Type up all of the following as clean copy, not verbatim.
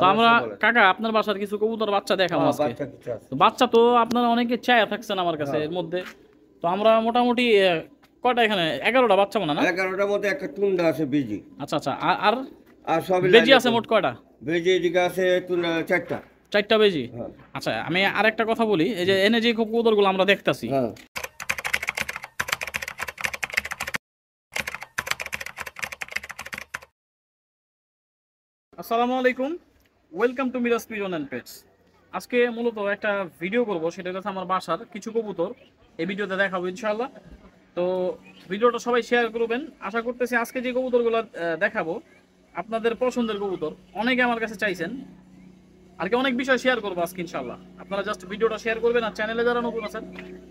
তো আমরা কাকা আপনার বাসার কিছু কবুতর বাচ্চা দেখাবো আজকে। তো বাচ্চা তো আপনারা অনেকে চায়া থাকছেন আমার কাছে এর মধ্যে। তো আমরা মোটামুটি কয়টা এখানে 11টা বাচ্চা মনে না? 11টার মধ্যে একটা টুন্ডা আছে বেজি। আচ্ছা আচ্ছা, আর আর সবই বেজি লাইনে আছে মোট কয়টা? বেজি এদিকে আছে টুন্ডা 4টা। 4টা বেজি। হ্যাঁ আচ্ছা, আমি আরেকটা কথা বলি, এই যে এনে যে কবুতরগুলো আমরা দেখতাছি, হ্যাঁ। আসসালামু আলাইকুম, welcome to Miraj pigeon and pets. আজকে মূলত একটা ভিডিও করব, সেটা হচ্ছে আমার বাসার কিছু কবুতর এই ভিডিওতে দেখাবো ইনশাআল্লাহ। তো ভিডিওটা সবাই শেয়ার করবেন। আশা করতেছি আজকে যে কবুতরগুলো দেখাবো আপনাদের পছন্দের কবুতর, অনেকে আমার কাছে চাইছেন, আর কি অনেক বিষয় শেয়ার করবো আজকে ইনশাআল্লাহ। আপনারা জাস্ট ভিডিওটা শেয়ার করবেন, আর চ্যানেলে যারা নতুন আছেন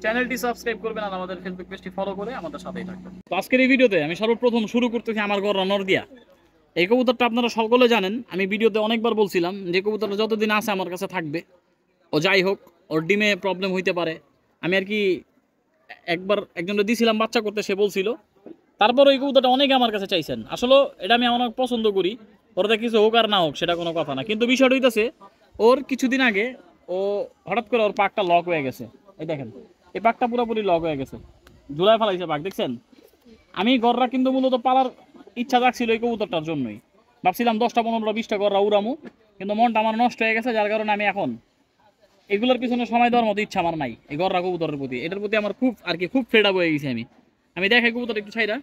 চ্যানেলটি সাবস্ক্রাইব করবেন, আর আমাদের ফেসবুক পেজটি ফলো করে আমাদের সাথেই থাকবেন। তো আজকের এই ভিডিওতে আমি সর্বপ্রথম শুরু করতেছি আমার ঘর রানর দিয়া। এই কবুতরটা আপনারা সকলে জানেন, আমি ভিডিওতে অনেকবার বলছিলাম যে কবুতরটা যতদিন আছে আমার কাছে থাকবে। ও যাই হোক, ওর ডিমে প্রবলেম হইতে পারে, আমি আর কি একবার একজনকে দিয়েছিলাম বাচ্চা করতে, সে বলছিল। তারপর ওই কবুতরটা অনেকে আমার কাছে চাইছেন। আসলে এটা আমি অনেক পছন্দ করি, ওরতে কিছু হোক আর না হোক সেটা কোনো কথা না, কিন্তু বিষয়টা হইতেছে ওর কিছুদিন আগে ও হঠাৎ করে ওর পাকটা লক হয়ে গেছে। এই দেখেন, এই পাকটা পুরোপুরি লক হয়ে গেছে, ঝুলায় ফেলাইছে পাক, দেখছেন? আমি গররা কিন্তু মূলত পালার ইচ্ছা জাগছিল এই কবুতরটার জন্যই, ভাবছিলাম 10টা 15টা 20টা গররা উড়ামু, কিন্তু মনটা আমার নষ্ট হয়ে গেছে, যার কারণে আমি এখন এগুলোর পিছনে সময় দেওয়ার মতো ইচ্ছা আমার নাই। এই গররা কবুতরের প্রতি, এটার প্রতি আমার খুব আর কি খুব ফেড আপ হয়ে গেছি আমি। আমি দেখাই কবুতর একটু ছাইরা,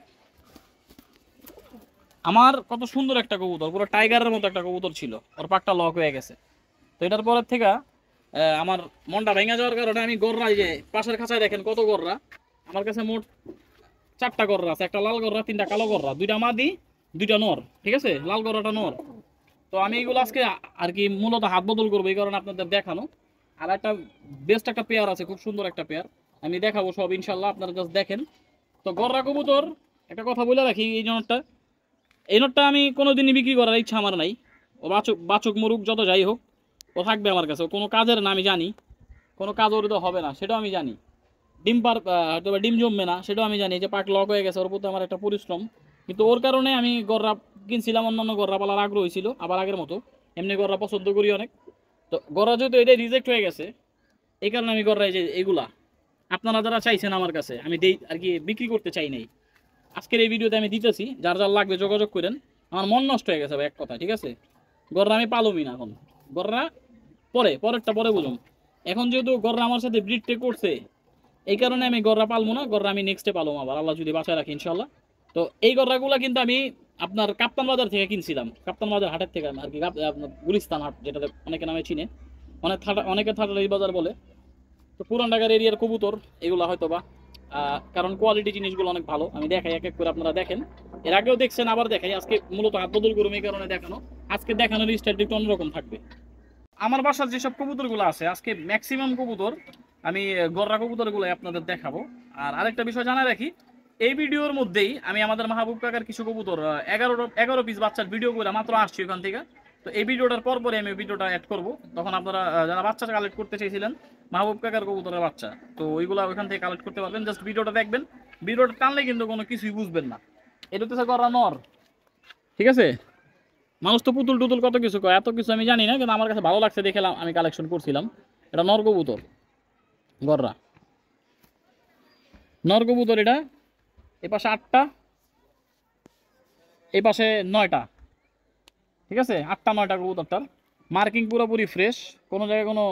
আমার কত সুন্দর একটা কবুতর, পুরো টাইগারের মতো একটা কবুতর ছিল, ওর পাকটা লক হয়ে গেছে। তো এটার পরের থেকে আমার মনটা ভেঙে যাওয়ার কারণে আমি গররা, এই যে পাশের খাঁচায় দেখেন কত গররা, আমার কাছে মোট 4টা গররা আছে, একটা লাল গররা, 3টা কালো গররা, 2টা মাদি 2টা নর, ঠিক আছে? লাল গররাটা নর। তো আমি এগুলো আজকে আর কি মূলত হাত বদল করবো, এই কারণে আপনাদের দেখানো। আর একটা বেস্ট একটা পেয়ার আছে, খুব সুন্দর একটা পেয়ার, আমি দেখাবো সব ইনশাল্লাহ, আপনারা জাস্ট দেখেন। তো গররা কবুতর একটা কথা বলে রাখি, এই নটটা, এই নটটা আমি কোনোদিনই বিক্রি করার ইচ্ছা আমার নাই। ও বাচক বাচক মরুক যত যাই হোক, ও থাকবে আমার কাছে, ও কোনো কাজের না আমি জানি, কোনো কাজ ওর তো হবে না সেটাও আমি জানি, ডিম পার হয়তো বা ডিম জমবে না সেটাও আমি জানি, যে পাক লক হয়ে গেছে, ওর প্রতি আমার একটা পরিশ্রম। কিন্তু ওর কারণে আমি গররা কিনছিলাম, অন্যান্য গররা পালার আগ্রহ ছিল আবার আগের মতো, এমনি গররা পছন্দ করি অনেক। তো গররা যেহেতু এটাই রিজেক্ট হয়ে গেছে, এই কারণে আমি গররা, এই যে এগুলা আপনারা যারা চাইছেন আমার কাছে, আমি দেই আর কি, বিক্রি করতে চাই নাই। আজকের এই ভিডিওতে আমি দিতেছি, যার যার লাগবে যোগাযোগ করেন। আমার মন নষ্ট হয়ে গেছে ভাই, এক কথা, ঠিক আছে? গররা আমি পালুমি না এখন, গররা পরেরটা পরে বুঝুন। এখন যেহেতু গররা আমার সাথে ব্রিডটে করছে, এই কারণে আমি গররা পালবো না, গররা আমি নেক্সটে পালবো আবার, আল্লাহ যদি বাঁচায় রাখি ইনশাল্লাহ। তো এই গররাগুলো কিন্তু আমি আপনার কাপ্তান বাজার থেকে কিনছিলাম, কাপ্তান বাজার হাটের থেকে আর কি, আপনার গুলিস্তান হাট, যেটাতে অনেকে নামে চিনে, অনেকে থাটারি বাজার বলে। তো পুরান ঢাকার এরিয়ার কবুতর এগুলো হয়তো বা, কারণ কোয়ালিটি জিনিসগুলো অনেক ভালো, আমি দেখাই এক এক করে, আপনারা দেখেন। এর আগেও দেখছেন, আবার দেখাই, আজকে মূলত হাত বদল করুম এই কারণে দেখানো। আজকে দেখানোর স্টাইলটা একটু অন্যরকম থাকবে। আমার বাসার যেসব কবুতরগুলো আছে, আজকে ম্যাক্সিমাম কবুতর আমি গররা কবুতরগুলো আপনাদের দেখাবো। আর আরেকটা বিষয় জানা রাখি, এই ভিডিওর মধ্যেই আমি আমাদের মাহবুব কাকার কিছু কবুতর 11 পিস বাচ্চার ভিডিও করে মাত্র আসছি ওখান থেকে। তো এই ভিডিওটার পরে আমি ভিডিওটা অ্যাড করব, তখন আপনারা যারা বাচ্চা কালেক্ট করতে চাইছিলেন মাহবুব কাকার কবুতরের বাচ্চা, তো ওইগুলো ওইখান থেকে কালেক্ট করতে পারবেন। জাস্ট ভিডিওটা দেখবেন, ভিডিওটা টানলে কিন্তু কোনো কিছুই বুঝবেন না। এটা হচ্ছে গররা নর, ঠিক আছে? মানুষ তো পুতুল টুতুল কত কিছু কয়, এত কিছু আমি জানি না, কিন্তু আমার কাছে ভালো লাগছে দেখলাম, আমি কালেকশন করছিলাম। এটা নর কবুতর, গররা নর কবুতর। এটা এ পাশে 8টা, এই পাশে 9টা, ঠিক আছে? 8টা 9টা কবুতরটার মার্কিং পুরোপুরি ফ্রেশ, কোনো জায়গায় কোনো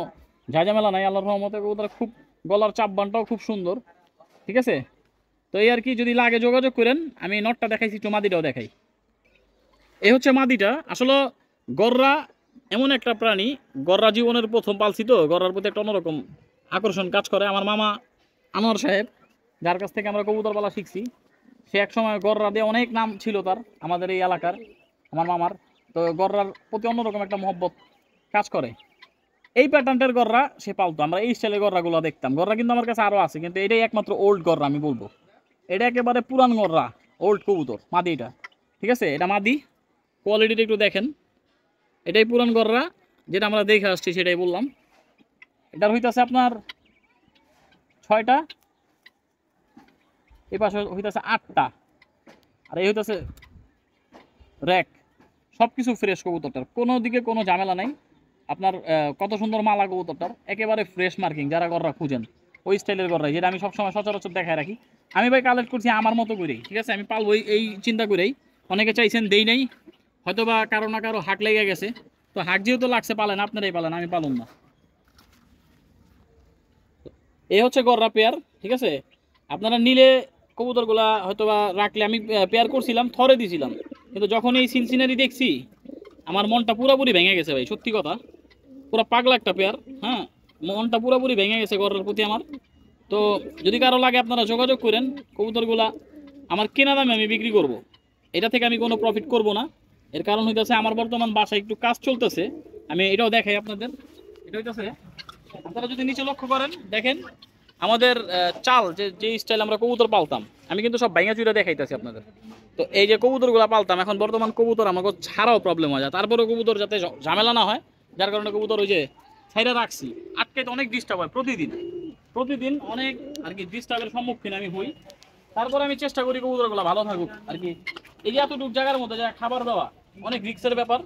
ঝাঁঝামেলা নাই, আল্লাহর রহমতে। কবুতর খুব, গলার চাপবানটাও খুব সুন্দর, ঠিক আছে? তো এই আর কি, যদি লাগে যোগাযোগ করেন। আমি নটটা দেখাইছি, একটু মাদিটাও দেখাই। এই হচ্ছে মাদিটা। আসলে গররা এমন একটা প্রাণী, গররা জীবনের প্রথম পালছি, তো গররার প্রতি একটা অন্যরকম আকর্ষণ কাজ করে। আমার মামা আনোয়ার সাহেব, যার কাছ থেকে আমরা কবুতর পালা শিখছি, সে এক সময় গররা দিয়ে অনেক নাম ছিল তার আমাদের এই এলাকার, আমার মামার। তো গররার প্রতি অন্যরকম একটা মহব্বত কাজ করে। এই প্যাটার্নটার গররা সে পালতো, আমরা এই স্টাইলের গররাগুলো দেখতাম। গররা কিন্তু আমার কাছে আরও আছে, কিন্তু এটাই একমাত্র ওল্ড গররা আমি বলবো। এটা একেবারে পুরান গররা, ওল্ড কবুতর, মাদি এটা, ঠিক আছে? এটা মাদি, কোয়ালিটিটা একটু দেখেন। এটাই পুরান গররা, যেটা আমরা দেখে আসছি সেটাই বললাম। এটার হইতেছে আপনার 6টা, এই পাশে হইতেছে 8টা, আর এই হইতেছে র্যাক সব কিছু ফ্রেশ কবুতরটার, কোনো দিকে কোনো ঝামেলা নাই। আপনার কত সুন্দর মালা কবুতরটার, একেবারে ফ্রেশ মার্কিং, যারা গররা খুঁজেন ওই স্টাইলের গররাই, যেটা আমি সবসময় সচরাচর দেখায় রাখি। আমি ভাই কালেক্ট করছি আমার মতো করেই, ঠিক আছে, আমি পালবো এই চিন্তা করেই। অনেকে চাইছেন দেই নাই, হয়তো বা কারো না কারো হাক লেগে গেছে, তো হাক যেহেতু লাগছে পালেন, আপনারাই পালেন, আমি পালুন না। এই হচ্ছে গররা পেয়ার, ঠিক আছে। আপনারা নিলে কবুতরগুলা হয়তো বা রাখলে, আমি পেয়ার করছিলাম, থরে দিছিলাম, কিন্তু যখন এই সিনসিনারি দেখছি আমার মনটা পুরোপুরি ভেঙে গেছে ভাই, সত্যি কথা। পুরো পাগলা একটা পেয়ার, হ্যাঁ, মনটা পুরোপুরি ভেঙে গেছে গররার প্রতি আমার। তো যদি কারো লাগে আপনারা যোগাযোগ করেন, কবুতরগুলা আমার কেনা দামে আমি বিক্রি করব, এটা থেকে আমি কোনো প্রফিট করব না। এর কারণ হইতেছে আমার বর্তমান বাসায় একটু কাজ চলতেছে, আমি এটাও দেখাই আপনাদের। এটা হইতেছে, আপনারা যদি নিচে লক্ষ্য করেন দেখেন আমাদের চাল যে স্টাইল আমরা কবুতর পালতাম, আমি কিন্তু সব ভাইঙা চুরা দেখাইতেছি আপনাদের। তো এই যে কবুতরগুলো পালতাম, এখন বর্তমান কবুতর আমাকে ছাড়াও প্রবলেম হয় যায়, তারপরেও কবুতর যাতে ঝামেলা না হয়, যার কারণে কবুতর ওই যে ছাইরা রাখছি, আটকাইতে অনেক ডিস্টার্ব হয় প্রতিদিন অনেক আর কি ডিস্টার্বের সম্মুখীন আমি হই। তারপরে আমি চেষ্টা করি কবুতরগুলো ভালো থাকুক আর কি। এই যে এতটুকু জায়গার মধ্যে যা খাবার দেওয়া অনেক রিস্কের ব্যাপার,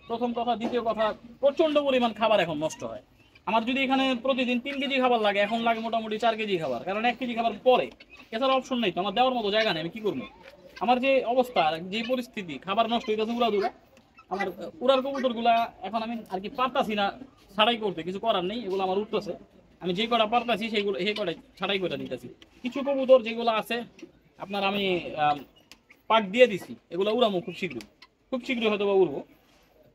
প্রথম কথা। দ্বিতীয় কথা, প্রচণ্ড পরিমাণ খাবার এখন নষ্ট হয়। আমার যদি এখানে প্রতিদিন 3 কেজি খাবার লাগে, এখন লাগে মোটামুটি 4 কেজি খাবার, কারণ 1 কেজি খাবার পরে, এছাড়া অপশন নেই তো, আমার দেওয়ার মতো জায়গা নেই, আমি কি করবো। আমার যে অবস্থা, যে পরিস্থিতি, খাবার নষ্ট হইতেছে উড়াদুরা। আমার উড়ার কবুতরগুলা এখন আমি আর কি পারতাছি না ছাড়াই করতে, কিছু করার নেই, এগুলো আমার উঠতেছে। আমি যে কটা পারতাছি সেইগুলো সেই কটা ছাড়াই করে দিতেছি। কিছু কবুতর যেগুলো আছে আপনার আমি পাক দিয়ে দিছি, এগুলো উড়ামো খুব শীঘ্রই হয়তো বা উড়বো।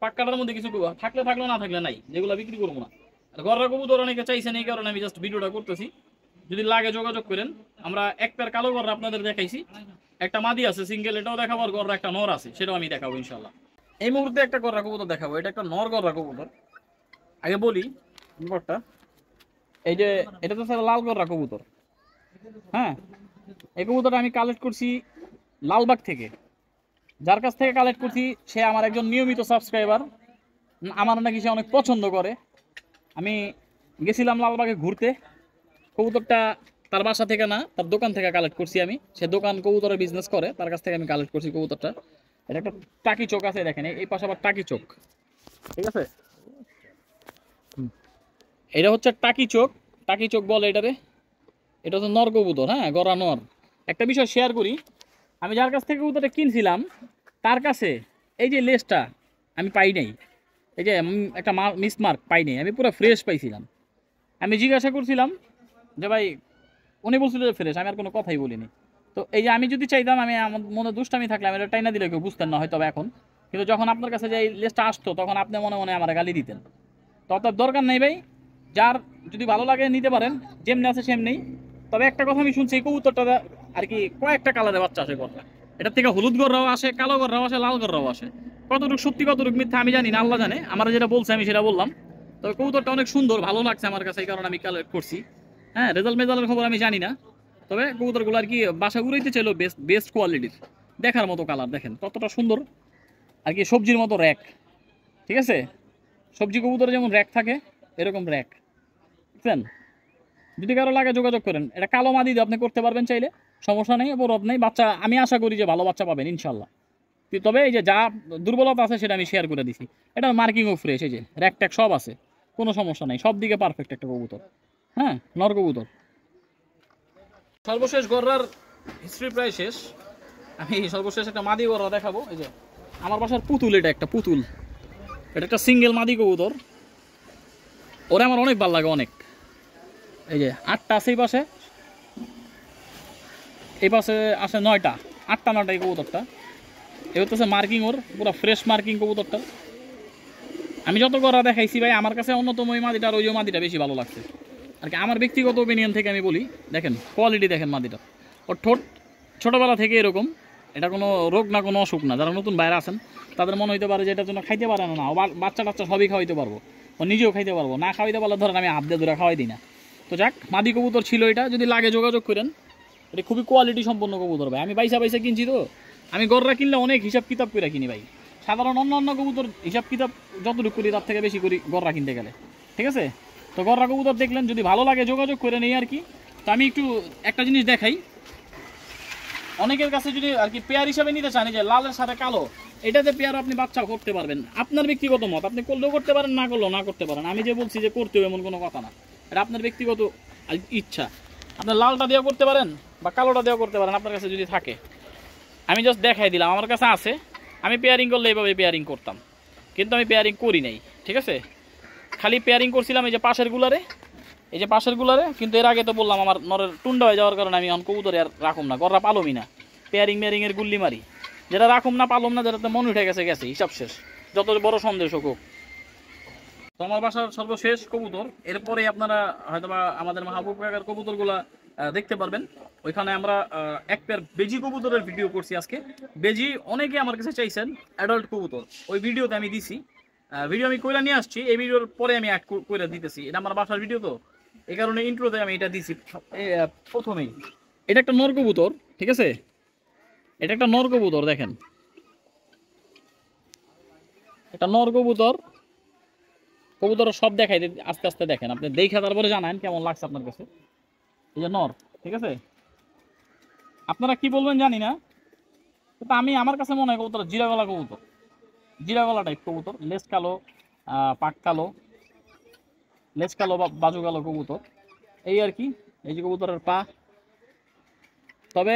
পাক কাটার মধ্যে কিছু থাকলে থাকলো, না থাকলে নাই, যেগুলো বিক্রি করবো না। আর গররা কবুতর অনেকে চাইছেন, এই কারণে আমি জাস্ট ভিডিওটা করতেছি। যদি লাগে যোগাযোগ করেন। আমরা এক পেয়ার কালো গররা আপনাদের দেখাইছি, একটা মাদি আছে সিঙ্গেল, এটাও দেখাবো, আর গররা একটা নর আছে, সেটাও আমি দেখাবো ইনশাল্লাহ। এই মুহূর্তে একটা গররা কবুতর দেখাবো, এটা একটা নর গররা কবুতর। আগে বলি ব্যাপারটা, এই যে এটা তো স্যার লাল গররা কবুতর, হ্যাঁ, এই কবুতরটা আমি কালেক্ট করছি লালবাগ থেকে। যার কাছ থেকে কালেক্ট করছি সে আমার একজন নিয়মিত সাবস্ক্রাইবার, আমার নাকি সে অনেক পছন্দ করে। আমি গেছিলাম লালবাগে ঘুরতে, কবুতরটা তার বাসা থেকে না, তার দোকান থেকে কালেক্ট করছি আমি। সে দোকান কবুতরের বিজনেস করে, তার কাছ থেকে আমি কালেক্ট করছি কবুতরটা। এটা একটা টাকি চোখ আছে দেখেন, এই পাশে আবার টাকি চোখ, ঠিক আছে। এটা হচ্ছে টাকি চোখ বলে এটারে। এটা হচ্ছে নর কবুতর, হ্যাঁ, গড়া নর। একটা বিষয় শেয়ার করি, আমি যার কাছ থেকে কবুতরটা কিনছিলাম তার কাছে এই যে লেজটা আমি পাই নাই, এই যে একটা মিসমার্ক পাই নাই, আমি পুরো ফ্রেশ পাইছিলাম। আমি জিজ্ঞাসা করছিলাম যে ভাই, উনি বলছিল যে ফ্রেশ, আমি আর কোনো কথাই বলিনি। তো এই যে আমি যদি চাইতাম, আমি আমার মনে দুষ্টামি থাকলে আমি এটা টাইনা দিলে কেউ বুঝতেন না হয়তো এখন, কিন্তু যখন আপনার কাছে যে এই লেজটা আসতো তখন আপনি মনে মনে আমার গালি দিতেন। তো অত দরকার নেই ভাই, যার যদি ভালো লাগে নিতে পারেন, যেমনি আছে সেমনি। তবে একটা কথা আমি শুনছি, এই কবুতরটা আর কি কয়েকটা কালারে বাচ্চা আসে গররা, এটার থেকে হলুদ গররাও আসে, কালো গররাও আসে, লাল গররাও আসে। কতটুকু সত্যি কতটুকু মিথ্যা আমি জানি না, আল্লাহ জানে। আমার যেটা বলছে আমি সেটা বললাম। তবে কবুতরটা অনেক সুন্দর, ভালো লাগছে আমার কাছে, এই কারণে আমি কালেক্ট করছি। হ্যাঁ, রেজাল্টের খবর আমি জানি না, তবে কবুতরগুলো আর কি বাসা উড়াইতে চাইলো বেস্ট কোয়ালিটির, দেখার মতো কালার দেখেন কতটা সুন্দর আর কি, সবজির মতো র্যাক, ঠিক আছে। সবজি কবুতরে যেমন র্যাক থাকে, এরকম র্যাক, বুঝছেন। যদি কারো লাগে যোগাযোগ করেন, এটা কালো মাদি দিয়ে আপনি করতে পারবেন চাইলে, সমস্যা নেই, অপরাধ নেই। বাচ্চা আমি আশা করি যে ভালো বাচ্চা পাবেন ইনশাল্লাহ। তবে এই যে যা দুর্বলতা আছে সেটা আমি শেয়ার করে দিছি। এটা মার্কিংও ফ্রেশ, এই যে র্যাক ট্যাক সব আছে, কোনো সমস্যা নেই, সব দিকে পারফেক্ট একটা কবুতর, হ্যাঁ, নর কবুতর। সর্বশেষ গররার হিস্ট্রি প্রায় শেষ, আমি সর্বশেষ একটা মাদি গররা দেখাবো। এই যে আমার বাসার পুতুল, এটা একটা পুতুল, এটা একটা সিঙ্গেল মাদি কবুতর, ওরা আমার অনেক ভালো লাগে অনেক। এই যে 8টা আছে এই পাশে আসে 9টা, 8টা 9টা এই কবুতরটা। এ হচ্ছে মার্কিং, ওর পুরো ফ্রেশ মার্কিং কবুতরটা। আমি যত গড়া দেখাইছি ভাই, আমার কাছে অন্যতম ওই মাদিটা আর ওই মাদিটা বেশি ভালো লাগছে আর কি, আমার ব্যক্তিগত ওপিনিয়ন থেকে আমি বলি। দেখেন কোয়ালিটি, দেখেন মাদিটা, ওর ঠোঁট ছোটোবেলা থেকে এরকম, এটা কোনো রোগ না, কোনো অসুখ না। যারা নতুন বাইরে আছেন তাদের মনে হইতে পারে যে এটার জন্য খাইতে পারে না, ও বাচ্চা টাচ্চা সবই খাওয়াইতে পারবো, ও নিজেও খাইতে পারবো, না খাওয়াইতে পারলে ধরেন আমি হাত দিয়ে ধরে খাওয়াই দিই না। তো যাক, মাদি কবুতর ছিল এটা, যদি লাগে যোগাযোগ করেন। এটা খুবই কোয়ালিটি সম্পন্ন কবুতর ভাই, আমি বাইসা কিনছি। তো আমি গররা কিনলে অনেক হিসাব কিতাব করে কিনি ভাই, সাধারণ অন্য কবুতর হিসাব কিতাব যতটুকু করি তার থেকে বেশি করি গররা কিনতে গেলে, ঠিক আছে। তো গররা কবুতর দেখলেন, যদি ভালো লাগে যোগাযোগ করে নেই আর কি। তো আমি একটু একটা জিনিস দেখাই, অনেকের কাছে যদি আর কি পেয়ার হিসাবে নিতে চান, যে লালের সাথে কালো, এটাতে পেয়ার আপনি বাচ্চাও করতে পারবেন, আপনার ব্যক্তিগত মত, আপনি করলেও করতে পারেন, না করলেও না করতে পারেন। আমি যে বলছি যে করতে হবে এমন কোনো কথা না, এটা আপনার ব্যক্তিগত ইচ্ছা। আপনার লালটা দিয়েও করতে পারেন বা কালোটা দিয়েও করতে পারেন, আপনার কাছে যদি থাকে। আমি জাস্ট দেখাই দিলাম, আমার কাছে আছে। আমি পেয়ারিং করলে এইভাবে পেয়ারিং করতাম, কিন্তু আমি পেয়ারিং করি নাই, ঠিক আছে। খালি পেয়ারিং করছিলাম এই যে পাশের গুলারে, এই যে পাশের গুলারে। কিন্তু এর আগে তো বললাম আমার নরের টুন্ডা হয়ে যাওয়ার কারণে আমি এখন কবুতরে আর রাখুম না, গররা পালমই না, পেয়ারিং মেয়ারিংয়ের গুল্লি মারি। যেটা রাখুম না পালম না, যেটাতে মন উঠে গেছে গেছে, হিসাব শেষ, যত বড় সন্দেশ হোক। তো আমার বাসার সর্বশেষ কবুতর, এরপরে আপনারা হয়তোবা আমাদের মাহবুব কাকার কবুতরগুলা দেখতে পারবেন। ওইখানে আমরা এক পেয়ার বেজি কবুতরের ভিডিও করছি আজকে। বেজি অনেকে আমার কাছে চাইছেন অ্যাডাল্ট কবুতর, ওই ভিডিওতে আমি দিছি। ভিডিও আমি কইরা নিয়ে আসছি, এই ভিডিওর পরে আমি এক কইরা দিতেছি। এটা আমার বাসার ভিডিও তো, এই কারণে ইন্ট্রোতে আমি এটা দিছি প্রথমেই। এটা একটা নর কবুতর, ঠিক আছে, এটা একটা নর কবুতর। দেখেন এটা নর কবুতর। কবুতর সব দেখাই আস্তে আস্তে দেখেন, আপনি দেখে তারপরে জানান কেমন লাগছে আপনার কাছে। এই যে নর, ঠিক আছে, আপনারা কি বলবেন জানি না, কিন্তু আমি আমার কাছে মনে হয় কবুতর জিরা গলা কবুতর, জিরা গলা টাইপ কবুতর। লেজ কালো, পাক কালো, লেজ কালো বা বাজু কালো কবুতর, এই আর কি। এই যে কবুতরের পা। তবে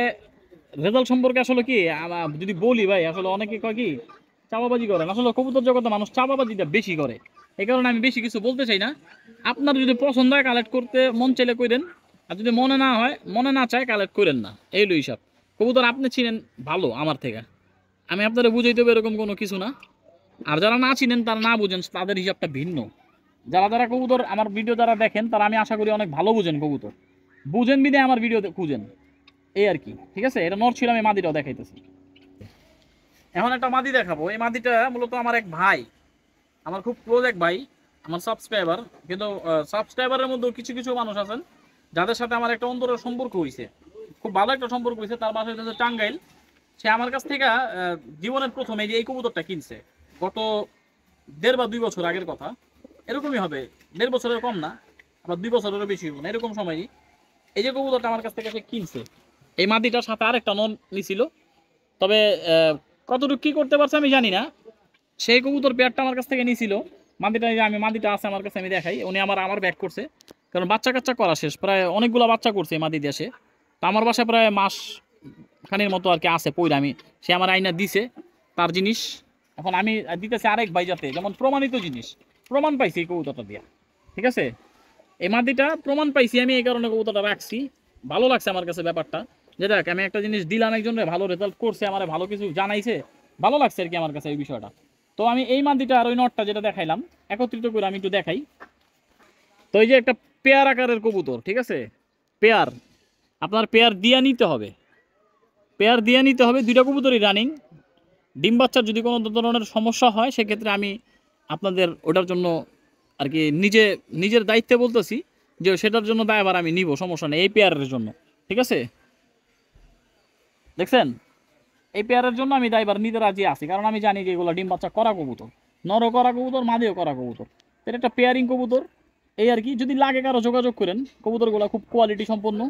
রেজাল্ট সম্পর্কে আসলে কি যদি বলি ভাই, আসলে অনেকে কয় কি চাপাবাজি করেন, আসলে কবুতর জগতে মানুষ চাপাবাজিটা বেশি করে, এই কারণে আমি বেশি কিছু বলতে চাই না। আপনার যদি পছন্দ হয় কালেক্ট করতে মন চাইলে করেন, আর যদি মনে না হয়, মনে না চায়, কালেক্ট করেন না, এই হলো হিসাব। কবুতর আপনি চিনেন ভালো আমার থেকে, আমি আপনারা বুঝাইতে হবে এরকম কোনো কিছু না। আর যারা না চিনেন, তারা না বুঝেন, তাদের হিসাবটা ভিন্ন। যারা যারা কবুতর আমার ভিডিও যারা দেখেন, তারা আমি আশা করি অনেক ভালো বুঝেন কবুতর, বুঝেন বিদে আমার ভিডিও খুঁজেন, এই আর কি, ঠিক আছে। এটা নর ছিল, আমি মাদিটাও দেখাইতেছি। এখন একটা মাদি দেখাবো। এই মাদিটা মূলত আমার এক ভাই, আমার খুব ক্লোজ এক ভাই, আমার সাবস্ক্রাইবার। কিন্তু সাবস্ক্রাইবারের মধ্যেও কিছু কিছু মানুষ আছেন যাদের সাথে আমার একটা অন্তরের সম্পর্ক হয়েছে, খুব ভালো একটা সম্পর্ক হয়েছে। তার বাসা হচ্ছে টাঙ্গাইল। সে আমার কাছ থেকে জীবনের প্রথমে যে এই কবুতরটা কিনছে, গত 1.5 বা 2 বছর আগের কথা, এরকমই হবে, 1.5 বছরের কম না, আবার 2 বছরেরও বেশি হবে না, এরকম সময়ই এই যে কবুতরটা আমার কাছ থেকে সে কিনছে। এই মাদিটার সাথে আরেকটা নন নিছিল। তবে কতটুকু কি করতে পারছে আমি জানি না। সেই কবুতর পেয়ারটা আমার কাছ থেকে নিছিল। মাদিটা, আমি মাদিটা আছে আমার কাছে, আমি দেখাই। উনি আমার ব্যাক করছে, কারণ বাচ্চা কাচ্চা করা শেষ, প্রায় অনেকগুলো বাচ্চা করছে মাদি দেশে। তো আমার বাসায় প্রায় মাস খানির মতো আর কি আছে পইরা, আমি সে আমার আইনা দিছে তার জিনিস। এখন আমি দিতেছি আরেক ভাই, যাতে যেমন প্রমাণিত জিনিস, প্রমাণ পাইছি এই কবুতরটা দিয়া, ঠিক আছে। এই মাদিটা প্রমাণ পাইছি আমি, এই কারণে কবুতরটা রাখছি। ভালো লাগছে আমার কাছে ব্যাপারটা, যে দেখ আমি একটা জিনিস দিলাম একজনের, ভালো রেজাল্ট করছে, আমার ভালো কিছু জানাইছে, ভালো লাগছে আর কি আমার কাছে এই বিষয়টা। তো আমি এই মাদিটা আর ওই নটটা যেটা দেখাইলাম একত্রিত করে আমি একটু দেখাই। তো এই যে একটা পেয়ার আকারের কবুতর, ঠিক আছে, পেয়ার, আপনার পেয়ার দিয়ে নিতে হবে, পেয়ার দিয়ে নিতে হবে। 2টা কবুতরই রানিং। ডিম বাচ্চার যদি কোনো ধরনের সমস্যা হয়, সেক্ষেত্রে আমি আপনাদের ওটার জন্য আর কি নিজের দায়িত্বে বলতেছি যে সেটার জন্য দায়ভার আমি নিব, সমস্যা নেই, এই পেয়ারের জন্য, ঠিক আছে। দেখছেন, এই পেয়ারের জন্য আমি দায়ভার নিতে রাজি আছি, কারণ আমি জানি যে এগুলো ডিম বাচ্চা করা কবুতর, নরও করা কবুতর, মাদিও করা কবুতর। এটা একটা পেয়ারিং কবুতর, এই আর কি। যদি লাগে কারো যোগাযোগ করেন, কবুতরগুলো খুব কোয়ালিটি সম্পন্ন।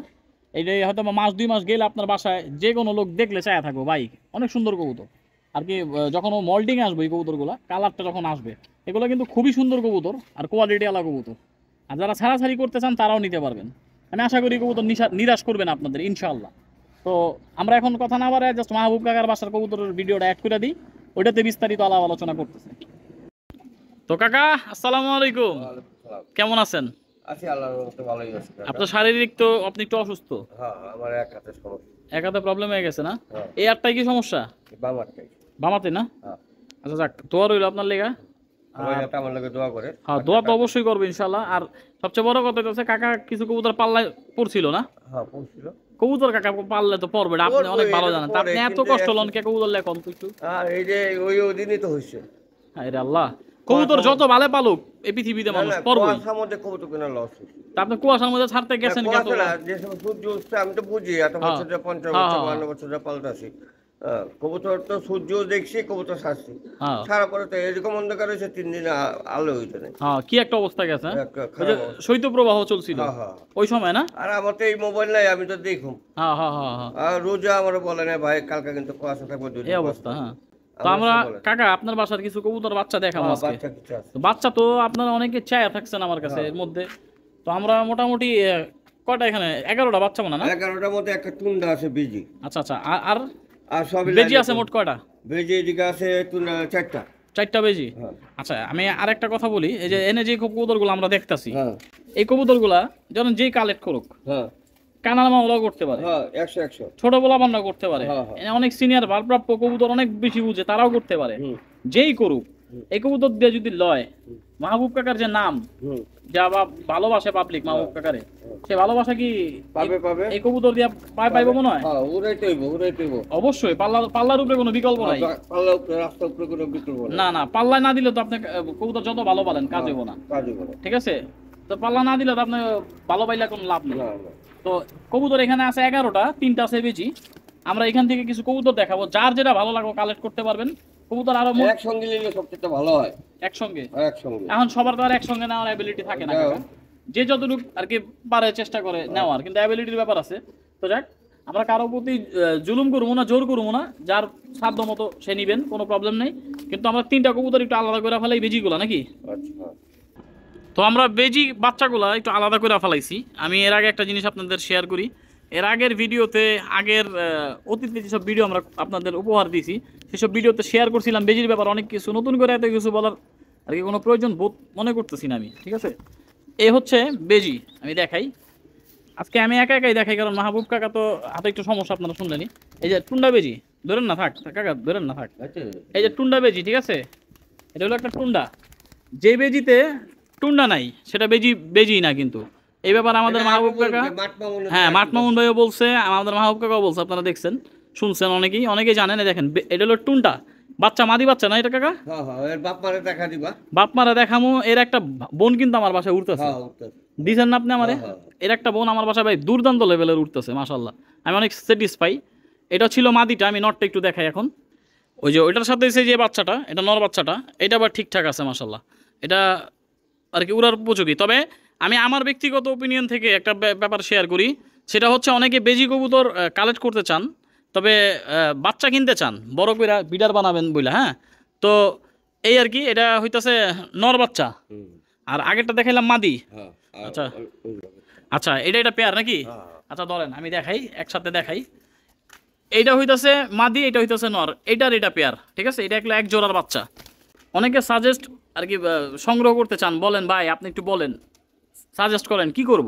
এইটাই হয়তো মাস 2 মাস গেলে আপনার বাসায় যে কোনো লোক দেখলে চায়া থাকবো, ভাই অনেক সুন্দর কবুতর আর কি। যখন ও মল্টিং আসবে, এই কবুতরগুলো কালারটা যখন আসবে, এগুলো কিন্তু খুবই সুন্দর কবুতর আর কোয়ালিটি আলা কবুতর। আর যারা ছাড়াছাড়ি করতে চান তারাও নিতে পারবেন। আমি আশা করি কবুতর নিরাশ করবেন আপনাদের, ইনশাআল্লাহ। তো আমরা এখন কথা না বাড়ায় জাস্ট মাহবুব কাকার বাসার কবুতরের ভিডিওটা অ্যাড করে দিই, ওইটাতে বিস্তারিত আলাপ আলোচনা করতেছে। তো কাকা, আসসালামু আলাইকুম, কেমন আছেন? আছি, আল্লাহর রহমতে ভালোই আছি। আপনার শারীরিক তো, আপনি একটু অসুস্থ। হ্যাঁ, আমার এক হাতে সমস্যা। এক হাতে প্রবলেম হয়ে গেছে না? হ্যাঁ। এই আটটাই কি সমস্যা? বামারটাই। বামাতে না? হ্যাঁ। আচ্ছা যাক, দোয়া রইল আপনার লেগা। আমার লাগে দোয়া করে। হ্যাঁ, দোয়া তো অবশ্যই করবো ইনশাল্লাহ। আর সবচেয়ে বড় কথা হচ্ছে কাকা কিছু কবুতর পাল্লায় পড়ছিল না? হ্যাঁ, পড়ছিল। কবুতর কাকা পারলে তো পড়বে, আপনি অনেক ভালো জানেন। তা আপনি এত কষ্ট লন কে কবুতর লেখ অল্প একটু? আর এই যে ওই দিনই তো হইছে। হ্যাঁ রে আল্লাহ, কবুতর যত ভালো পালুক এই পৃথিবীতে মানুষ পড়বে। কুয়াশার মধ্যে কবুতর কিনা লস হইছে। তা আপনি কুয়াশার মধ্যে ছাড়তে গেছেন কেন? কুয়াশা না, যে সময় সূর্য উঠছে, আমি তো বুঝি এত বছর যে 50 বছর 52 বছর যে পাল্টাছি। কবুতর তো সূর্য দেখছি, কবুতর ছাড়ছি, সারা পরে তো এরকম অন্ধকার হয়েছে 3 দিন আলো হইতে নেই। হ্যাঁ, কি একটা অবস্থা গেছে, শৈত্যপ্রবাহ চলছিল ওই সময় না? আর আমার তো এই মোবাইল নাই, আমি তো দেখুন। হ্যাঁ হ্যাঁ হ্যাঁ হ্যাঁ, আর রোজা আমার বলে না ভাই কালকে কিন্তু কুয়াশা থাকবে, এই অবস্থা। হ্যাঁ, তো আমরা কাকা আপনার বাসার কিছু কবুতর বাচ্চা দেখাবো আজকে। বাচ্চা কিছু আছে। তো বাচ্চা তো আপনারা অনেকে চায় থাকছেন আমার কাছে এর মধ্যে। তো আমরা মোটামুটি কয়টা এখানে 11টা বাচ্চা মনে না? 11টার মধ্যে একটা টুন্ডা আছে বেজি। আচ্ছা আচ্ছা, আর আর সবই বেজি আছে মোট কয়টা? বেজি এদিকে আছে টুন্ডা 4টা। 4টা বেজি। হ্যাঁ। আচ্ছা আমি আরেকটা কথা বলি, এই যে এনে যে কবুতরগুলো আমরা দেখতাছি, হ্যাঁ এই কবুতরগুলা যখন যেই কালেক্ট করুক, হ্যাঁ কানার মামলাও করতে পারে, হ্যাঁ 100 ছোট বলাবান্না করতে পারে, হ্যাঁ, হ্যাঁ। এনে অনেক সিনিয়র ভারপ্রাপ্ত কবুতর অনেক বেশি বুঝে তারাও করতে পারে। হুম যেই করুক এই কবুতর দিয়ে যদি লয়, মাহবুব কাকার যে নাম হুম যা ভালোবাসে পাবলিক মাহবুব কাকারে, সে ভালোবাসা কি পাবে এই কবুতর দিয়ে পাইবো মনে হয়? হ্যাঁ উড়াইতেইব। অবশ্যই পাল্লার উপরে কোনো বিকল্প নাই। পাল্লা উপরে রাস্তা উপরে কোনো বিকল্প নেই। না পাল্লায় না দিলে তো আপনি কবুতর যত ভালো পালেন কাজ হইব না। কাজই করে ঠিক আছে, তো পাল্লা না দিলে তো আপনি ভালো পাইলে কোনো লাভ নেই। না না তো কবুতর এখানে আছে 11টা, 3টা আছে বেজি। আমরা এখান থেকে কিছু কবুতর দেখাবো, যার যেটা ভালো লাগবে কালেক্ট করতে পারবেন। কবুতর আরো একসঙ্গে নিলে সবচেয়ে ভালো হয়। একসঙ্গে। একসঙ্গে এখন সবার তো আর একসঙ্গে নেওয়ার অ্যাবিলিটি থাকে না কাকা। যে যতটুকু আর কি পারে চেষ্টা করে নেওয়ার, কিন্তু অ্যাবিলিটির ব্যাপার আছে। তো যাক, আমরা কারো প্রতি জুলুম করবো না, জোর করবো না, যার সাধ্য মতো সে নিবেন, কোনো প্রবলেম নেই। কিন্তু আমরা 3টা কবুতর একটু আলাদা করে ফেলাই বেজিগুলো নাকি। আচ্ছা তো আমরা বেজি বাচ্চাগুলা একটু আলাদা করে ফেলাইছি। আমি এর আগে একটা জিনিস আপনাদের শেয়ার করি। এর আগের ভিডিওতে, আগের অতীতে যেসব ভিডিও আমরা আপনাদের উপহার দিয়েছি, সেসব ভিডিওতে শেয়ার করছিলাম বেজির ব্যাপার অনেক কিছু। নতুন করে এত কিছু বলার আর কি কোনো প্রয়োজন বোধ মনে করতেছি না আমি। ঠিক আছে, এ হচ্ছে বেজি, আমি দেখাই। আজকে আমি একাই দেখাই, কারণ মাহবুব কাকা তো হাতে একটু সমস্যা, আপনারা শুনলেনি। এই যে টুন্ডা বেজি, ধরেন না থাক কাকা, ধরেন না থাক। এই যে টুন্ডা বেজি, ঠিক আছে, এটা হলো একটা টুন্ডা। যে বেজিতে টুন্ডা নাই সেটা বেজি না কিন্তু। এই ব্যাপার আমাদের মাহবুব কাকা, হ্যাঁ মাঠ মামুন ভাইও বলছে, আমাদের মাহবুব কাকাও বলছে, আপনারা দেখছেন শুনছেন, অনেকেই জানেন। দেখেন এটা হলো টুন্ডা বাচ্চা, মাদি বাচ্চা না এটা কাকা? এর বাপ মারে দেখা দিবা। বাপ মারা দেখামো। এর একটা বোন কিন্তু আমার বাসায় উঠতেছে, দিছেন না আপনি আমারে? এর একটা বোন আমার বাসায় ভাই দুর্দান্ত লেভেলের উঠতেছে মাশাআল্লাহ, আমি অনেক স্যাটিসফাই। এটা ছিল মাদিটা, আমি নটটা একটু দেখাই এখন। ওই যে ওইটার সাথে যে বাচ্চাটা, এটা নর বাচ্চাটা, এটা আবার ঠিকঠাক আছে মাশাআল্লাহ, এটা আর কি উড়ার উপযোগী। তবে আমি আমার ব্যক্তিগত ওপিনিয়ন থেকে একটা ব্যাপার শেয়ার করি, সেটা হচ্ছে অনেকে বেজি কবুতর কালেক্ট করতে চান, তবে বাচ্চা কিনতে চান বড় করে বিডার বানাবেন বলে। হ্যাঁ, তো এই আর কি, এটা হইতাছে নর বাচ্চা, আর আগেরটা দেখাইলাম মাদি। আচ্ছা আচ্ছা, এটা পেয়ার নাকি? আচ্ছা ধরেন আমি দেখাই, একসাথে দেখাই। এইটা হইতাছে মাদি, এটা হইতাছে নর, এটা পেয়ার। ঠিক আছে, এটা এক জোড়ার বাচ্চা। অনেকে সাজেস্ট আর কি সংগ্রহ করতে চান, বলেন ভাই আপনি একটু বলেন, সাজেস্ট করেন কি করব।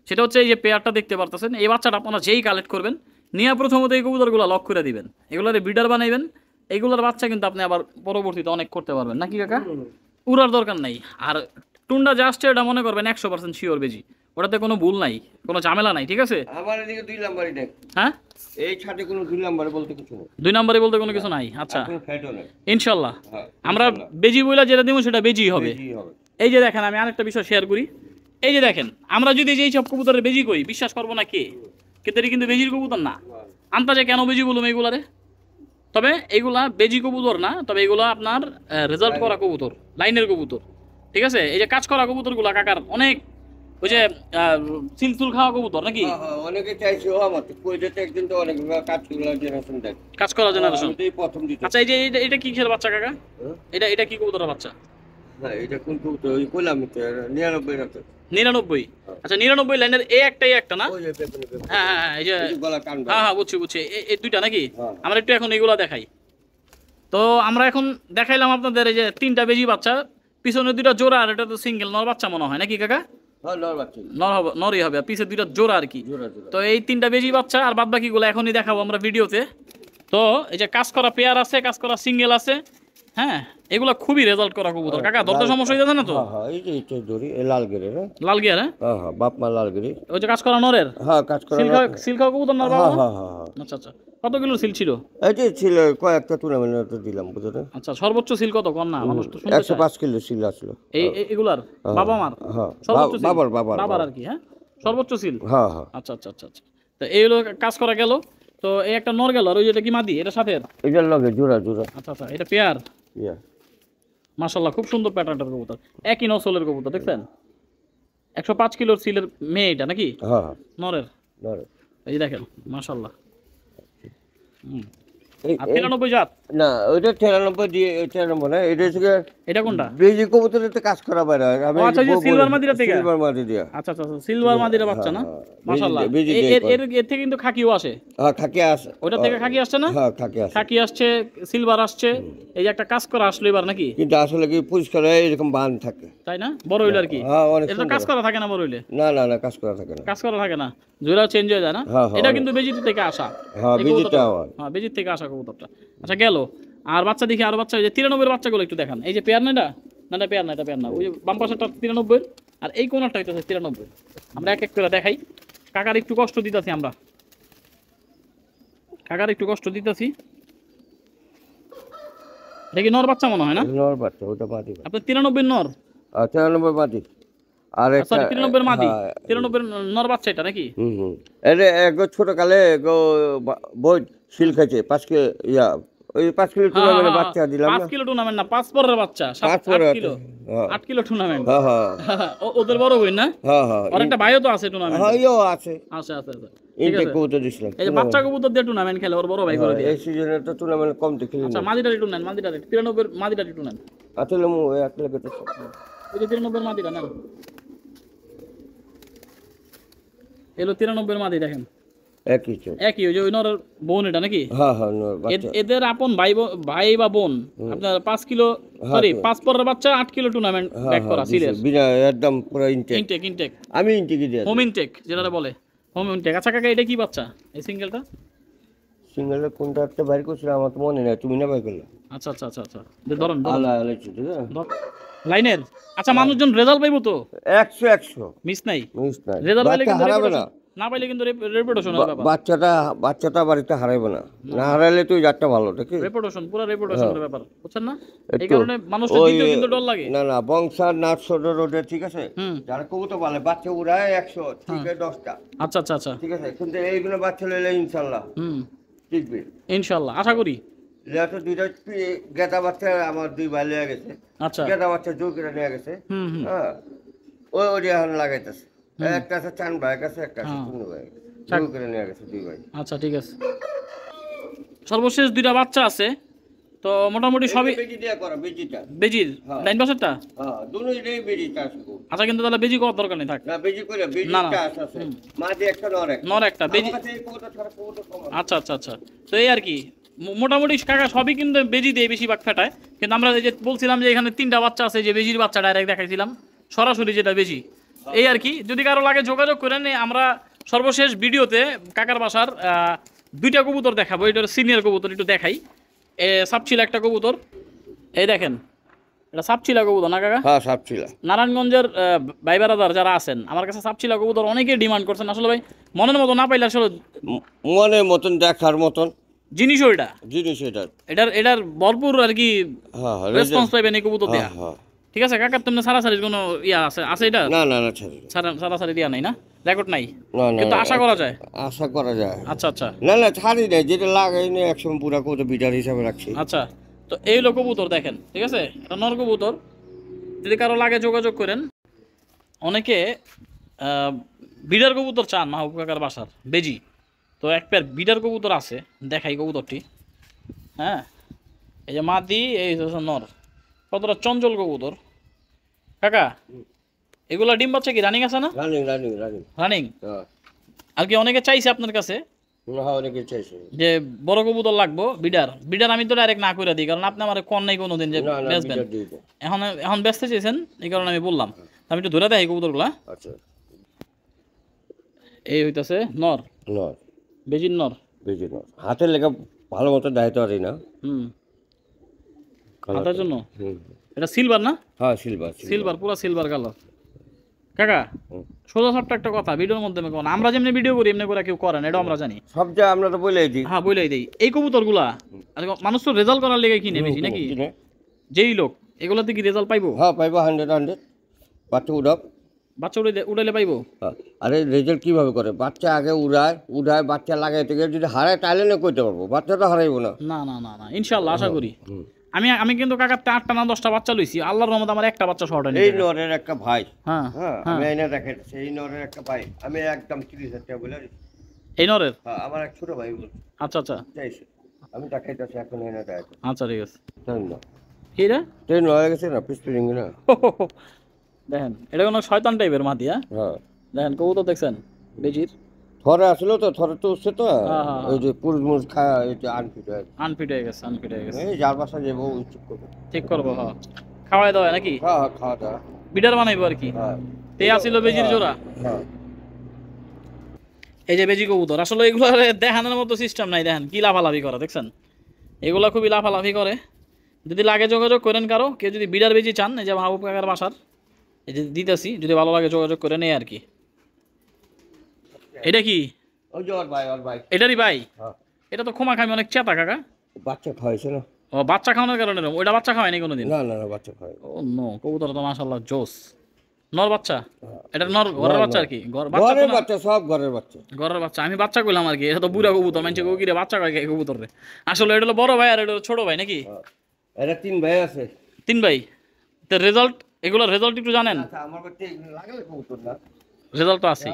সেটা হচ্ছে এই যে পেয়ারটা দেখতে পারতেছেন, এই বাচ্চাটা আপনারা যেই কালেক্ট করবেন, নিয়ে প্রথমত এই কবুতরগুলো লক করে দিবেন, এগুলোর ব্রিডার বানাইবেন। এইগুলোর বাচ্চা কিন্তু আপনি আবার পরবর্তীতে অনেক করতে পারবেন নাকি কাকা, উড়ার দরকার নাই। আর টুন্ডা জাস্ট এটা মনে করবেন 100% শিওর বেজি, ওটাতে কোনো ভুল নাই, কোনো ঝামেলা নাই। ঠিক আছে, আমার এদিকে 2 নাম্বারই দেখ। হ্যাঁ, এই ছাদে কোনো 2 নাম্বারে বলতে কিছু নেই। 2 নম্বরে বলতে কোনো কিছু নাই। আচ্ছা, কোনো ফ্যাটও নেই ইনশাল্লাহ। হ্যাঁ, আমরা বেজি বইলা যেটা দিব সেটা বেজি হবে। বেজি হবে। এই যে দেখেন, আমি আরেকটা বিষয় শেয়ার করি। এই যে দেখেন, আমরা যদি যেই সব কবুতরের বেজি করি, বিশ্বাস করবো না কে, কিন্তু এটা কিন্তু বেজির কবুতর না। আন্তাজে কেন বেজি বলুম এইগুলারে? তবে এইগুলা বেজি কবুতর না, তবে এগুলা আপনার রেজাল্ট করা কবুতর, লাইনের কবুতর। ঠিক আছে, এই যে কাজ করা কবুতরগুলা কাকার অনেক, ওই যে সিলসুল খাওয়া কবুতর নাকি, অনেকে চাইছে ও আমার কইতে একদিন তো অনেক কাজ করা জেনারেশন দেখ, কাজ করা জেনারেশন। আমি প্রথম দিতে। আচ্ছা, এই যে এটা কি খের বাচ্চা কাকা? এটা কি কবুতরের বাচ্চা? না এটা কোন কবুতর? ওই কইলাম তো 99 রাতে। 99। আচ্ছা, 99 লাইনের এই একটা না? ওই যে পেপনে হ্যাঁ হ্যাঁ, এই যে গলা কান। হ্যাঁ বুঝছি, এই দুইটা নাকি? আমরা একটু এখন এগুলা দেখাই। তো আমরা এখন দেখাইলাম আপনাদের এই যে 3টা বেজি বাচ্চা, পিছনে 2টা জোড়া, আর এটা তো সিঙ্গেল নর বাচ্চা মনে হয় নাকি কাকা? হ্যাঁ নর বাচ্চা, নরই হবে, আর পিছে 2টা জোড়া আর কি। তো এই 3টা বেজি বাচ্চা আর বাদ বাকিগুলো এখনই দেখাবো আমরা ভিডিওতে। তো এই যে কাজ করা পেয়ার আছে, কাজ করা সিঙ্গেল আছে। হ্যাঁ, এগুলা খুবই রেজাল্ট করা কবুতর কাকা, ধরতে সমস্যা হইতাছে না তো? হ্যাঁ এই যে এটা ধরি এ লাল গিরে। লাল গিয়ার? হ্যাঁ হ্যাঁ, বাপ মা লাল গিরে। ওই যে কাজ করা নরের? হ্যাঁ কাজ করা সিল খাওয়া কবুতর নর বাবা? হ্যাঁ হ্যাঁ। আচ্ছা আচ্ছা, কত কিলো সিল ছিল? এই যে ছিল কয়েকটা টুর্নামেন্টে দিলাম বুঝলে। আচ্ছা, সর্বোচ্চ সিল কত কোন না, মানুষ তো শুনতে চায়। 105 কিলো সিল আসলো এগুলার বাবা মার? হ্যাঁ সর্বোচ্চ সিল বাবার আর কি। হ্যাঁ, সর্বোচ্চ সিল। হ্যাঁ হ্যাঁ। আচ্ছা আচ্ছা আচ্ছা আচ্ছা, তো এই হলো কাজ করা গেল। তো এই একটা নর গেল, আর ওই যেটা কি মাদি, এটা সাথে? এটার লগে জোড়া। আচ্ছা আচ্ছা, এটা পেয়ার। ইয়া মাশাআল্লাহ, খুব সুন্দর প্যাটার্নটার কবুতর, একই নসলের কবুতর দেখছেন। 105 কিলোর সিলের মেয়ে এটা নাকি? হ্যাঁ নরের। নর। এই যে দেখেন মাশাআল্লাহ। আর 93 জাত না ওইটা 93 দিয়ে 93 না, এটা হচ্ছে এটা কোনটা? বেজি কবুতরের তো কাজ করা বাইরে আমি আচ্ছা যে সিলভার মাদিরা থেকে সিলভার মাদি দিয়া। আচ্ছা আচ্ছা সিলভার মাদিরা বাচ্চা না, মাশাআল্লাহ। এর থেকে কিন্তু খাকিও আসে। হ্যাঁ খাকি আসে, ওটা থেকে খাকি আসছে না? হ্যাঁ খাকি আসে, খাকি আসছে, সিলভার আসছে, এই যে একটা কাজ করা আসলো এবার নাকি? কিন্তু আসলে কি পরিষ্কার হয়ে এরকম বান থাকে, তাই না? বড় হইলে আর কি হ্যাঁ অনেক এটা কাজ করা থাকে না বড় হইলে? না না না কাজ করা থাকে না, কাজ করা থাকে না, জোড়া চেঞ্জ হয়ে যায় না? এটা কিন্তু বেজির থেকে আসা। হ্যাঁ বেজিটা, হ্যাঁ বেজির থেকে আসা কবুতরটা। আচ্ছা গেল। আর বাচ্চা দেখি, আর বাচ্চা, যে 93 এর বাচ্চাগুলো একটু দেখান। এই যে পেয়ার না, এটা না এটা পেয়ার না, এটা পেয়ার না, ওই যে বাম পাশেরটা 93 আর এই কোণারটা হইতেছে 93। আমরা এক এক করে দেখাই। কাকার একটু কষ্ট দিতেছি আমরা, কাকার একটু কষ্ট দিতেছি। এটা কি নর বাচ্চা মনে হয় না? নর বাচ্চা, ওটা মাদি। আপনার 93 নর? 93 মাদি। আর একটা সরি 93 মাদি, 93 নর বাচ্চা এটা নাকি? এটা এক ছোট কালে বই শিল খাইছে 5 কিলো, ইয়া ওই 5 কিলো টুর্নামেন্টে বাচ্চা দিলাম না। 5 কিলো টুর্নামেন্ট না, 5 পরের বাচ্চা, 8 কিলো, 8 কিলো টুর্নামেন্ট। হ্যাঁ হ্যাঁ ওদের বড় হই না? হ্যাঁ হ্যাঁ আর একটা ভাইও তো আছে টুর্নামেন্ট। হ্যাঁ ইও আছে, আচ্ছা আচ্ছা আচ্ছা, ঠিক ইনটেক আছে। কবুতর দিছিলাম, এই যে বাচ্চা কবুতর দিয়ে টুর্নামেন্ট খেলে ওর বড় ভাই করে দিয়ে। এই সিজনে তো টুর্নামেন্ট কম দেখলি। আচ্ছা মাদিটা টুর্নামেন্ট, মাদিটা 93 মাদিটা টুর্নামেন্ট। আসলে মু এক লাগে তো এই যে 93 মাদিটা না, এলো 93 মাদি দেখেন, একই তো একই ওই যে ওই নরের বোন এটা নাকি? হ্যাঁ হ্যাঁ বাচ্চা এদের আপন ভাই বা বোন আপনার 5 কিলো, সরি 5 পরের বাচ্চা 8 কিলো টুর্নামেন্ট ব্যাক করা সিরিয়াস বিনা একদম পুরো ইনটেক। ইনটেক আমি ইনটেকই দিই, হোম ইনটেক যেটা বলে, হোম ইনটেক। আচ্ছা কাকা এটা কি বাচ্চা এই সিঙ্গেলটা? সিঙ্গেলের কোনটা একটা বাইর করছিল আমার তো মনে নাই, তুমি না বাইর করলে? আচ্ছা আচ্ছা আচ্ছা আচ্ছা ধরুন আল্লাহ আল্লাহ ঠিক আছে লাইনের। আচ্ছা মানুষজন রেজাল্ট পাইবো তো? 100 মিস নাই, মিস নাই, রেজাল্ট পাইলে কিন্তু হারাবে না, না পাইলে কিন্তু রেপুটেশনের ব্যাপার। বাচ্চাটা বাড়িতে হারাইবে না, না হারাইলে তুই যারটা ভালো ঠিক আছে, রেপুটেশন পুরো রেপুটেশনের ব্যাপার, বুঝছেন না? এই কারণে মানুষটা দিতেও কিন্তু ডর লাগে। না না বংশার নাটশোর রোডে ঠিক আছে, যারা কবুতর বলে বাচ্চা উড়ায় 100 ঠিক আছে 10টা। আচ্ছা আচ্ছা আচ্ছা ঠিক আছে, কিন্তু এইগুলো বাচ্চা লইলে ইনশাআল্লাহ টিকবে ইনশাআল্লাহ, আশা করি। যেহেতু দুইটা গেদা বাচ্চা আমার 2 ভাই লিয়ে গেছে, আচ্ছা গেদা বাচ্চা জোর করে নিয়ে গেছে, হ্যাঁ ওই এখন লাগাইতেছে। একটা আছে চান ভাই কাছে, একটা আছে তুমি ভাই জোর করে নিয়ে গেছে 2 ভাই। আচ্ছা ঠিক আছে, সর্বশেষ 2টা বাচ্চা আছে তো মোটামুটি সবই বেজি দিয়া করা, বেজিটা বেজির ডাইন পাশেরটা। হ্যাঁ দুটোই বেজিটা আছে। আচ্ছা কিন্তু তাহলে বেজি করার দরকার নেই, থাক। না বেজি করে, বেজিটা আছে মাঝে একটা নর একটা বেজি। আমার কাছে এই কবুতর ছাড়া কবুতর কম আছে। আচ্ছা আচ্ছা আচ্ছা, তো এই আর কি মোটামুটি কাকা সবই কিন্তু বেজি দিয়ে বেশিরভাগ ফেটায়। কিন্তু আমরা এই যে বলছিলাম যে এখানে 3টা বাচ্চা আছে, যে বেজির বাচ্চা ডাইরেক্ট দেখাইছিলাম সরাসরি যেটা বেজি। এই আর কি, যদি কারো লাগে যোগাযোগ করেন। আমরা সর্বশেষ ভিডিওতে কাকার বাসার 2টা কবুতর দেখাবো, এটা সিনিয়র কবুতর একটু দেখাই। সাপচিলা একটা কবুতর, এই দেখেন এটা সাপচিলা কবুতর না কাকা? হ্যাঁ সাপচিলা। নারায়ণগঞ্জের ভাই বেড়াদার যারা আছেন আমার কাছে সাপচিলা কবুতর অনেকেই ডিমান্ড করছেন। আসলে ভাই মনের মতো না পাইলে আসলে মনের মতন দেখার মতন জিনিস ওইটা, জিনিস এটার ভরপুর আর কি রেসপন্স পাইবেন এই কবুতর দেয়া। ঠিক আছে কাকা, তুমি সারাসারির কোনো ইয়া আছে এটা? না না না সারাসারি দিয়া নাই না, রেকর্ড নাই, কিন্তু আশা করা যায়, আশা করা যায়। আচ্ছা আচ্ছা না না ছাড়ি নাই, যেটা লাগাই না একসময় পুরা কবুতর বিটার হিসাবে রাখছি। আচ্ছা, তো এই হলো কবুতর দেখেন, ঠিক আছে এটা নর কবুতর। যদি কারো লাগে যোগাযোগ করেন। অনেকে বিডার কবুতর চান মাহবুব কাকার বাসার বেজি, তো এক পেয়ার বিডার কবুতর আছে, দেখাই কবুতরটি। হ্যাঁ এই যে মাদি, এই হচ্ছে নর, কতটা চঞ্চল কবুতর কাকা। এগুলা ডিম বাচ্চা কি রানিং আছে না? রানিং। আর কি অনেকে চাইছে আপনার কাছে যে বড় কবুতর লাগবো বিডার আমি তো ডাইরেক্ট না করে দিই, কারণ আপনি আমার কন নাই কোনোদিন যে বেচবেন। এখন ব্যস্ত চেয়েছেন এই কারণে আমি বললাম, আমি একটু ধরে দেখাই কবুতরগুলা। এই হইতাছে নর, বেজির নর, হাতের লেখা ভালো মতো দেখাইতে পারি না। হাতের জন্য এটা সিলভার না? হ্যাঁ সিলভার, পুরো সিলভার কালার। কাকা সোজা সাপটা একটা কথা, ভিডিওর মধ্যে আমরা যেমনি ভিডিও করি এমনি করে কেউ করেন, এটা আমরা জানি সব যা আমরা তো বলেই দিই। হ্যাঁ বলেই দিই। এই কবুতরগুলা মানুষ তো রেজাল্ট করার লেগে কিনে বেশি নাকি? যেই লোক এগুলোতে কি রেজাল্ট পাইবো? হ্যাঁ পাইবো 100 বাচ্চা বাচ্চা উড়াইলে পাইবো। আরে রেজাল্ট কিভাবে করে? বাচ্চা আগে উড়ায় বাচ্চা লাগাইতে গেলে যদি হারায় তাহলে না করতে পারবো, বাচ্চাটা হারাইবো না। না না না না ইনশাআল্লাহ আশা করি। আমি কিন্তু কাকার 8টা না 10টা বাচ্চা লইছি, আল্লাহর রহমতে আমার একটা বাচ্চা শর্ট হয়নি। এই নরের একটা ভাই, হ্যাঁ আমি এনে দেখে সেই নরের একটা ভাই আমি একদম 30,000 টাকা বলে এই নরের। হ্যাঁ আমার এক ছোট ভাই বল। আচ্ছা আচ্ছা চাইছে আমি দেখাইতেছি এখন এনে দেয় আচ্ছা ঠিক আছে। ট্রেন না কি রে? ট্রেন হয়ে গেছে না পিস্পিরিং না। দেখেন এটা কোনো শয়তান টাইপের মাদি। হ্যাঁ হ্যাঁ দেখেন কবুতর দেখছেন বেজির থরে আসলো তো থরে তো উঠছে তো হ্যাঁ, হ্যাঁ, ওই যে পুরুষ মুরুষ খায় এই যে আনফিট হয়ে গেছে। আনফিট হয়ে গেছে, আনফিট হয়ে গেছে। এই যার বাসা যাবো ঠিক করবো। ঠিক করবো হ্যাঁ, খাওয়াই দাওয়াই নাকি হ্যাঁ খাওয়া দাওয়া বিডার বানাইবো আর কি। হ্যাঁ তে আসিল বেজির জোড়া। হ্যাঁ এই যে বেজি কবুতর আসলে এগুলো দেখানোর মতো সিস্টেম নাই, দেখেন কি লাফালাফি করে দেখছেন, এগুলা খুবই লাফালাফি করে। যদি লাগে যোগাযোগ করেন কারো, কেউ যদি বিডার বেজি চান এই যে মাহবুব কাকার বাসার এই যে দিতেছি, যদি ভালো লাগে যোগাযোগ করে নেই আর কি। এটা কি ওই যে ওর ভাই এটারই ভাই? হ্যাঁ এটা তো ক্ষমা খামি অনেক চেতা কাকা। বাচ্চা খাওয়াইছে না। ও বাচ্চা খাওয়ানোর কারণে এরকম। ওইটা বাচ্চা খাওয়ায়নি কোনোদিন? না না না বাচ্চা খাওয়াই। ও নো, কবুতর তো মাশাআল্লাহ জোস। নর বাচ্চা? এটা নর ঘরের বাচ্চা আর কি? বাচ্চা তো ঘরের না, বাচ্চা সব ঘরের বাচ্চা। ঘরের বাচ্চা। আমি বাচ্চা কইলাম আর কি, এটা তো বুড়া কবুতর, মানুষে কই কিরে বাচ্চা কয় কবুতর রে। আসলে এটা হলো বড় ভাই আর এটা হলো ছোট ভাই নাকি? এরা 3 ভাই আছে। 3 ভাই। তো রেজাল্ট, এগুলোর রেজাল্ট একটু জানেন? আচ্ছা আমার কাছে লাগালে কবুতর না। রেজাল্ট তো আছে।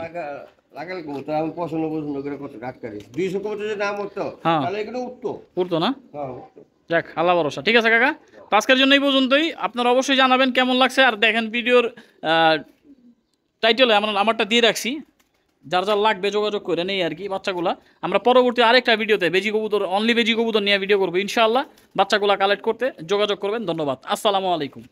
লাগালে কবুতর আমি পছন্দ করে কত কাট করি 200 কবুতর যদি নাম উঠতো হ্যাঁ। তাহলে এগুলো উঠতো। উঠতো না? হ্যাঁ উঠতো। যাক আল্লাহ ভরসা। ঠিক আছে কাকা, তো আজকের জন্য এই পর্যন্তই। আপনারা অবশ্যই জানাবেন কেমন লাগছে। আর দেখেন ভিডিওর টাইটেলে আমারটা দিয়ে রাখছি, যার যার লাগবে যোগাযোগ করে নেই আর কি বাচ্চাগুলা। আমরা পরবর্তী আরেকটা ভিডিওতে বেজি কবুতর, অনলি বেজি কবুতর নিয়ে ভিডিও করবো ইনশাআল্লাহ। বাচ্চাগুলা কালেক্ট করতে যোগাযোগ করবেন। ধন্যবাদ, আসসালামু আলাইকুম।